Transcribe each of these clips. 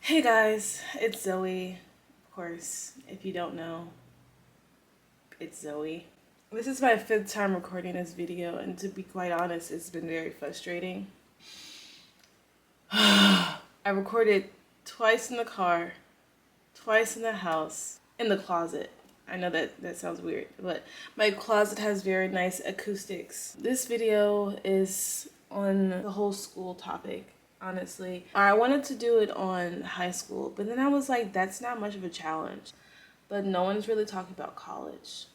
Hey guys, it's Zoe. Of course, if you don't know, it's Zoe. This is my fifth time recording this video, and to be quite honest, it's been very frustrating. I recorded twice in the car, twice in the house, in the closet. I know that sounds weird, but my closet has very nice acoustics. This video is on the whole school topic. Honestly, I wanted to do it on high school, but then I was like, that's not much of a challenge. But no one's really talking about college.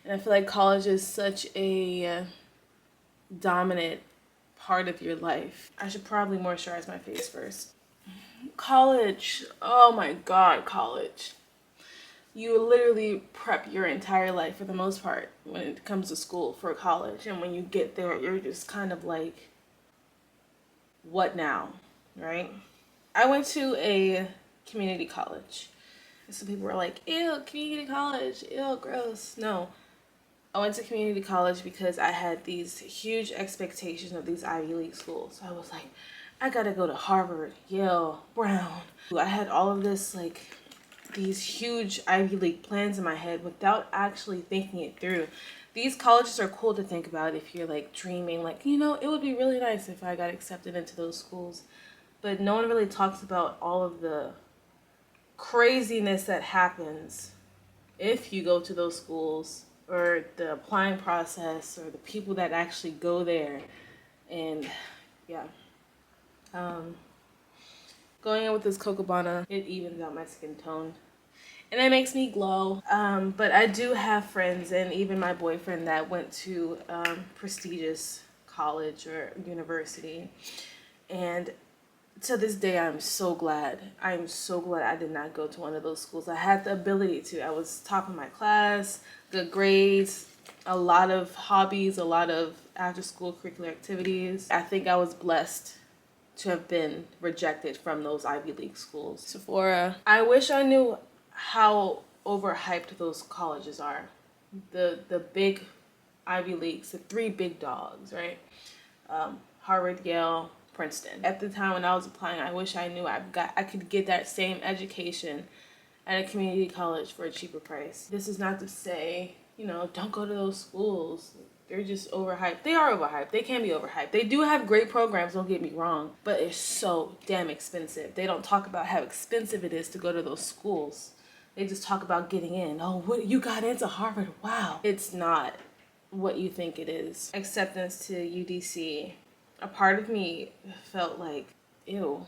And I feel like college is such a dominant part of your life. I should probably moisturize my face first. College. Oh my God, college. You literally prep your entire life for the most part when it comes to school for college. And when you get there, you're just kind of like, what now? Right? I went to a community college. Some people were like, ew, community college, ew, gross. No, I went to community college because I had these huge expectations of these Ivy League schools. I was like, I gotta go to Harvard, Yale, Brown. I had all of this, like, these huge Ivy League plans in my head without actually thinking it through. These colleges are cool to think about if you're like dreaming, like, it would be really nice if I got accepted into those schools. But no one really talks about all of the craziness that happens if you go to those schools, or the applying process, or the people that actually go there. And yeah, going in with this Cocobana, it evens out my skin tone and it makes me glow. But I do have friends, and even my boyfriend, that went to prestigious college or university, and to this day, I'm so glad. I'm so glad I did not go to one of those schools. I had the ability to. I was top of my class, good grades, a lot of hobbies, a lot of after-school curricular activities. I think I was blessed to have been rejected from those Ivy League schools. Sephora. I wish I knew how overhyped those colleges are. The big Ivy Leagues, the three big dogs, right? Harvard, Yale, Princeton. At the time when I was applying, I wish I knew I could get that same education at a community college for a cheaper price. This is not to say, don't go to those schools. They're just overhyped. They are overhyped. They can be overhyped. They do have great programs, don't get me wrong, but it's so damn expensive. They don't talk about how expensive it is to go to those schools. They just talk about getting in. Oh, what, you got into Harvard? Wow. It's not what you think it is. Acceptance to UDC. A part of me felt like, ew,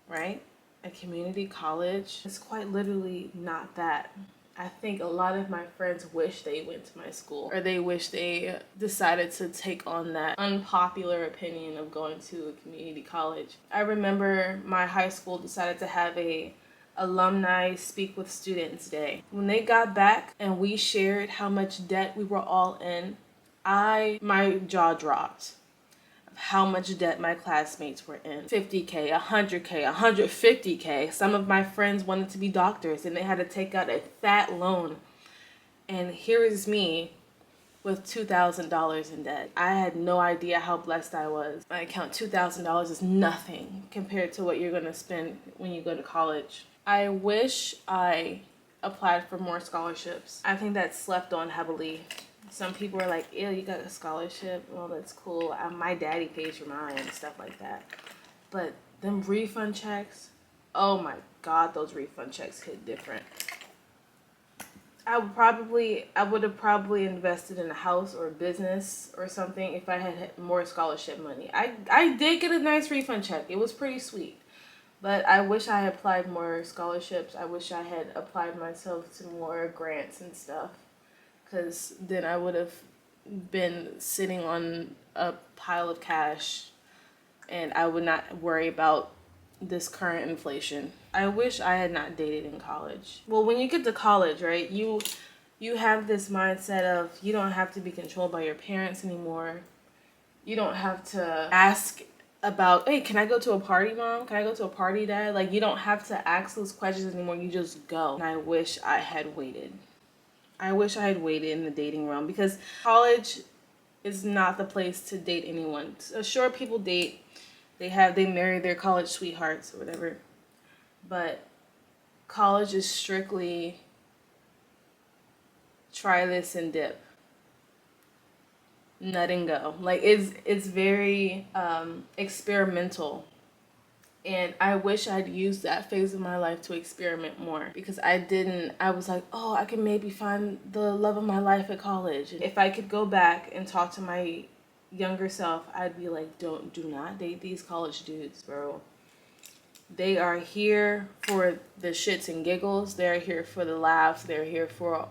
right? A community college is quite literally not that. I think a lot of my friends wish they went to my school, or they wish they decided to take on that unpopular opinion of going to a community college. I remember my high school decided to have a alumni speak with students day. When they got back and we shared how much debt we were all in, my jaw dropped. How much debt my classmates were in. 50K, 100K, 150K. Some of my friends wanted to be doctors and they had to take out a fat loan. And here is me with $2,000 in debt. I had no idea how blessed I was. My account, $2,000 is nothing compared to what you're gonna spend when you go to college. I wish I applied for more scholarships. I think that's slept on heavily. Some people are like, ew, you got a scholarship? Well, that's cool. My daddy pays for mine and stuff like that. But them refund checks, oh my God, those refund checks hit different. I would have probably invested in a house or a business or something if I had more scholarship money. I did get a nice refund check. It was pretty sweet. But I wish I had applied more scholarships. I wish I had applied myself to more grants and stuff, because then I would have been sitting on a pile of cash and I would not worry about this current inflation. I wish I had not dated in college. Well, when you get to college, right, you have this mindset of you don't have to be controlled by your parents anymore. You don't have to ask about, hey, can I go to a party, Mom? Can I go to a party, Dad? Like, you don't have to ask those questions anymore. You just go. And I wish I had waited. I wish I had waited in the dating realm, because college is not the place to date anyone. Sure, people date. They marry their college sweethearts or whatever. but college is strictly try this and dip, nut and go. Like it's very experimental. And I wish I'd used that phase of my life to experiment more, because I didn't. I was like, oh, I can maybe find the love of my life at college. If I could go back and talk to my younger self, I'd be like, do not date these college dudes, bro. They are here for the shits and giggles. They're here for the laughs. They're here for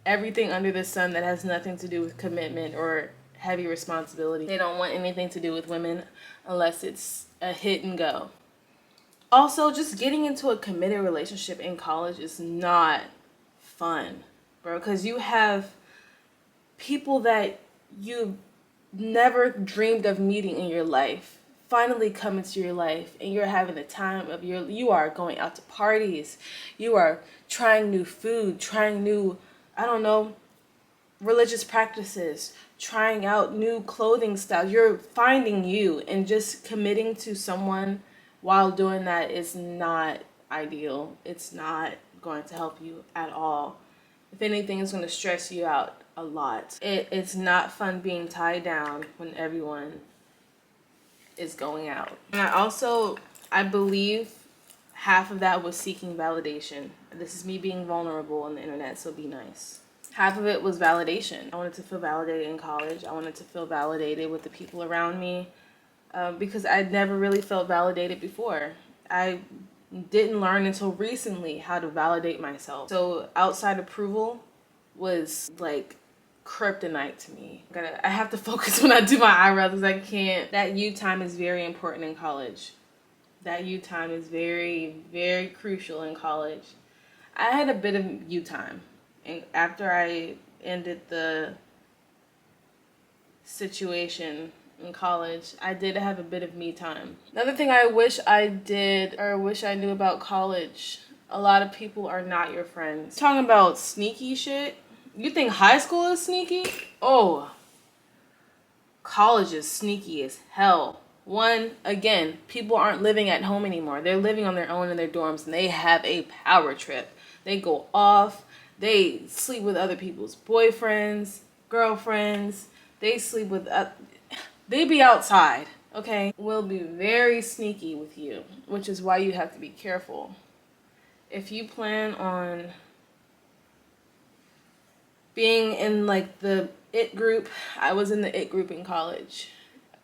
everything under the sun that has nothing to do with commitment or heavy responsibility. They don't want anything to do with women unless it's a hit and go. Also, just getting into a committed relationship in college is not fun, bro, because you have people that you never dreamed of meeting in your life finally come into your life, and you're having the time of your, you are going out to parties, you are trying new food, trying new, I don't know, religious practices, trying out new clothing styles. You're finding you, and just committing to someone while doing that is not ideal. It's not going to help you at all. If anything, it's going to stress you out a lot. It's not fun being tied down when everyone is going out. And I believe half of that was seeking validation. This is me being vulnerable on the internet, so be nice. Half of it was validation. I wanted to feel validated in college. I wanted to feel validated with the people around me. Because I'd never really felt validated before. I didn't learn until recently how to validate myself. So outside approval was like kryptonite to me. I have to focus when I do my eyebrows because I can't. That you time is very important in college. That you time is very, very crucial in college. I had a bit of you time. And after I ended the situation in college, I did have a bit of me time. Another thing I wish I did, or wish I knew about college, a lot of people are not your friends. Talking about sneaky shit. You think high school is sneaky? Oh, college is sneaky as hell. One, again, people aren't living at home anymore. They're living on their own in their dorms, and they have a power trip. They go off. They sleep with other people's boyfriends, girlfriends. They sleep with... They be outside, okay? Will be very sneaky with you, which is why you have to be careful. If you plan on being in like the IT group, I was in the IT group in college.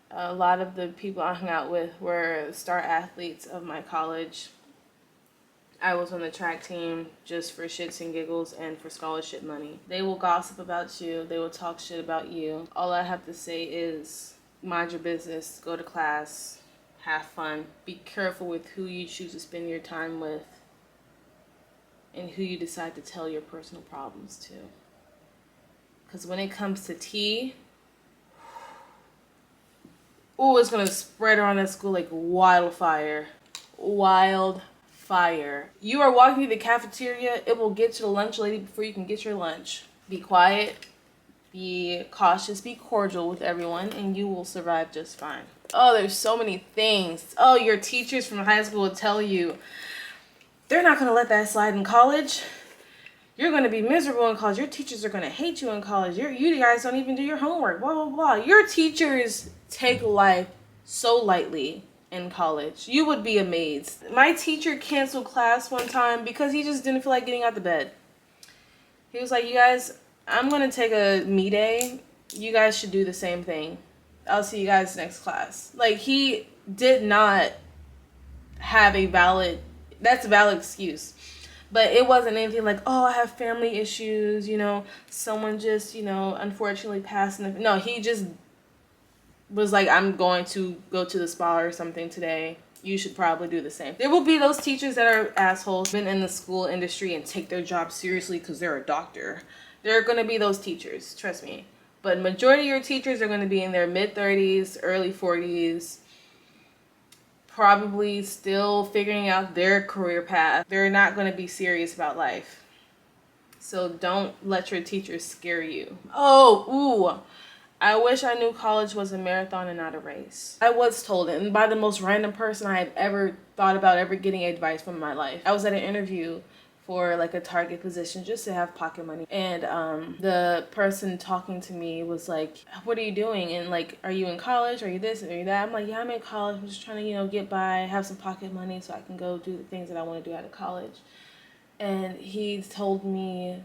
A lot of the people I hung out with were star athletes of my college. I was on the track team just for shits and giggles and for scholarship money. They will gossip about you. They will talk shit about you. All I have to say is, mind your business, go to class, have fun. Be careful with who you choose to spend your time with and who you decide to tell your personal problems to. Because when it comes to tea, ooh, it's going to spread around that school like wildfire. Wildfire. You are walking through the cafeteria, it will get to the lunch lady before you can get your lunch. Be quiet. Be cautious, be cordial with everyone, and you will survive just fine. Oh, there's so many things. Oh, your teachers from high school will tell you, they're not going to let that slide in college. You're going to be miserable in college. Your teachers are going to hate you in college. You guys don't even do your homework, blah, blah, blah. Your teachers take life so lightly in college. You would be amazed. My teacher canceled class one time because he just didn't feel like getting out of bed. He was like, you guys... I'm going to take a me day. You guys should do the same thing. I'll see you guys next class. Like, he did not have a valid, that's a valid excuse. But it wasn't anything like, oh, I have family issues, you know, someone just, you know, unfortunately passed. No, he just was like, I'm going to go to the spa or something today. You should probably do the same. There will be those teachers that are assholes, been in the school industry and take their job seriously because they're a doctor. There are going to be those teachers, trust me. But majority of your teachers are going to be in their mid-30s, early 40s, probably still figuring out their career path. They're not going to be serious about life. So don't let your teachers scare you. Oh, ooh. I wish I knew college was a marathon and not a race. I was told it, and by the most random person I have ever thought about ever getting advice from in my life. I was at an interview for like a Target position just to have pocket money, and the person talking to me was like, what are you doing, and like, are you in college, are you this, are you that? I'm like, yeah, I'm in college. I'm just trying to, you know, get by, have some pocket money so I can go do the things that I want to do out of college. And he told me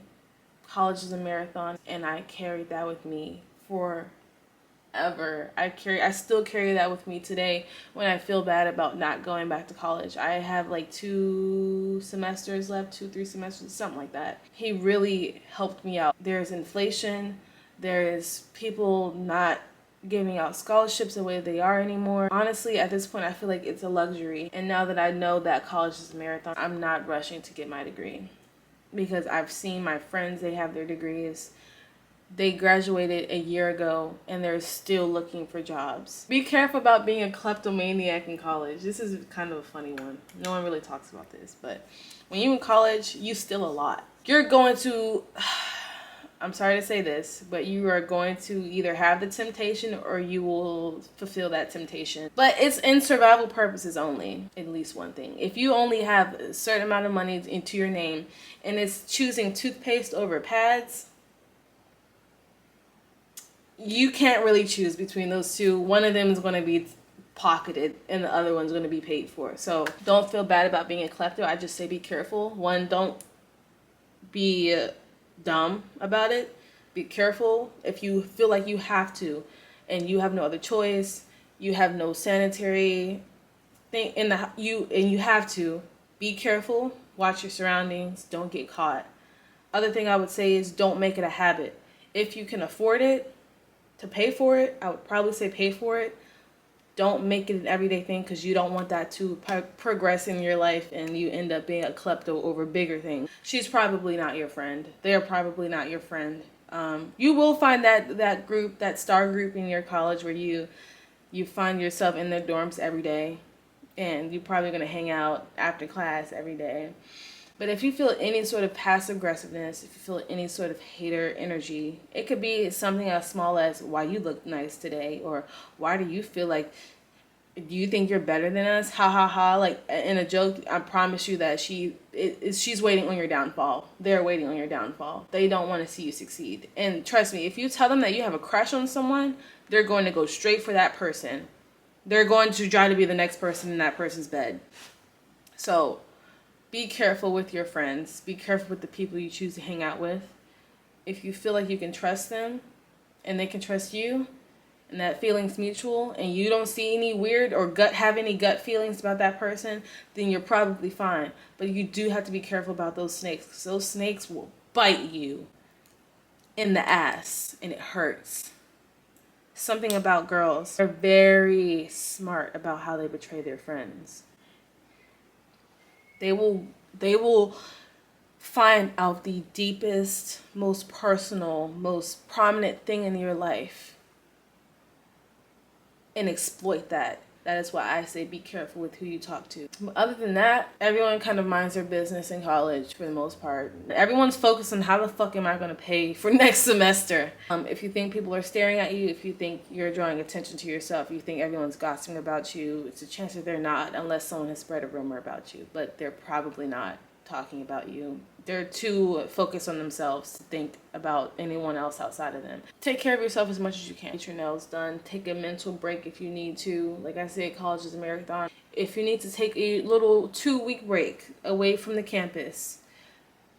college is a marathon, and I carried that with me forever. I still carry that with me today when I feel bad about not going back to college. I have like 2 semesters left, 3 semesters, something like that. He really helped me out. There's inflation, there's people not giving out scholarships the way they are anymore. Honestly, at this point, I feel like it's a luxury. And now that I know that college is a marathon, I'm not rushing to get my degree. Because I've seen my friends, they have their degrees. They graduated a year ago and they're still looking for jobs. Be careful about being a kleptomaniac in college. This is kind of a funny one. No one really talks about this, but when you're in college, you steal a lot. You're going to, I'm sorry to say this, but you are going to either have the temptation or you will fulfill that temptation. But it's in survival purposes only, at least one thing. If you only have a certain amount of money into your name and it's choosing toothpaste over pads, you can't really choose between those two. One of them is going to be pocketed and the other one's going to be paid for. So don't feel bad about being a klepto. I just say be careful. One, don't be dumb about it. Be careful. If you feel like you have to and you have no other choice, you have no sanitary thing in the you have to, be careful. Watch your surroundings. Don't get caught. Other thing I would say is don't make it a habit. If you can afford it to pay for it, I would probably say pay for it. Don't make it an everyday thing because you don't want that to progress in your life and you end up being a klepto over bigger things. She's probably not your friend. They're probably not your friend. You will find that group, that star group in your college where you find yourself in their dorms every day and you're probably going to hang out after class every day. But if you feel any sort of passive aggressiveness, if you feel any sort of hater energy, it could be something as small as why you look nice today, or why do you feel like, do you think you're better than us? Ha ha ha. Like in a joke, I promise you that she's waiting on your downfall. They're waiting on your downfall. They don't want to see you succeed. And trust me, if you tell them that you have a crush on someone, they're going to go straight for that person. They're going to try to be the next person in that person's bed. So be careful with your friends. Be careful with the people you choose to hang out with. If you feel like you can trust them and they can trust you and that feeling's mutual and you don't see any weird or have any gut feelings about that person, then you're probably fine. But you do have to be careful about those snakes because those snakes will bite you in the ass and it hurts. Something about girls. They're very smart about how they betray their friends. They will find out the deepest, most personal, most prominent thing in your life and exploit that. That is why I say be careful with who you talk to. But other than that, everyone kind of minds their business in college for the most part. Everyone's focused on how the fuck am I going to pay for next semester. If you think people are staring at you, if you think you're drawing attention to yourself, you think everyone's gossiping about you, it's a chance that they're not unless someone has spread a rumor about you. But they're probably not talking about you. They're too focused on themselves to think about anyone else outside of them. Take care of yourself as much as you can. Get your nails done. Take a mental break if you need to. Like I said, college is a marathon. If you need to take a little 2-week break away from the campus,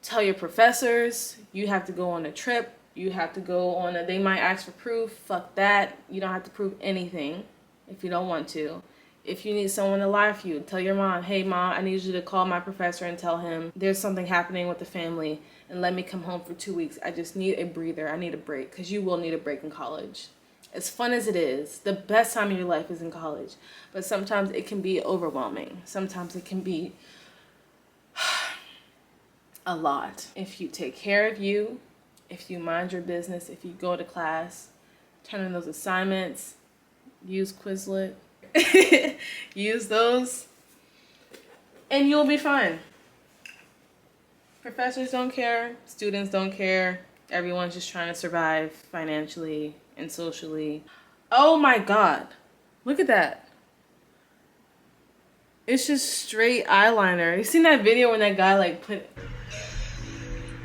tell your professors you have to go on a trip. You have to go on they might ask for proof. Fuck that. You don't have to prove anything if you don't want to. If you need someone to lie for you, tell your mom, hey mom, I need you to call my professor and tell him there's something happening with the family and let me come home for 2 weeks. I just need a breather. I need a break because you will need a break in college. As fun as it is, the best time of your life is in college. But sometimes it can be overwhelming. Sometimes it can be a lot. If you take care of you, if you mind your business, if you go to class, turn in those assignments, use Quizlet, use those, and you'll be fine. Professors don't care. Students don't care. Everyone's just trying to survive financially and socially. Oh my God. Look at that. It's just straight eyeliner. You seen that video when that guy like put...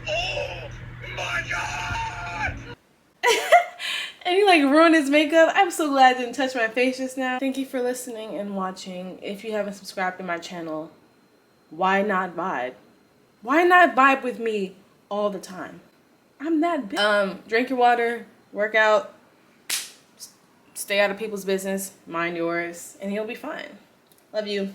Oh my God! And he like ruined his makeup. I'm so glad I didn't touch my face just now. Thank you for listening and watching. If you haven't subscribed to my channel, why not vibe? Why not vibe with me all the time? I'm that big. Drink your water, work out, stay out of people's business, mind yours, and you'll be fine. Love you.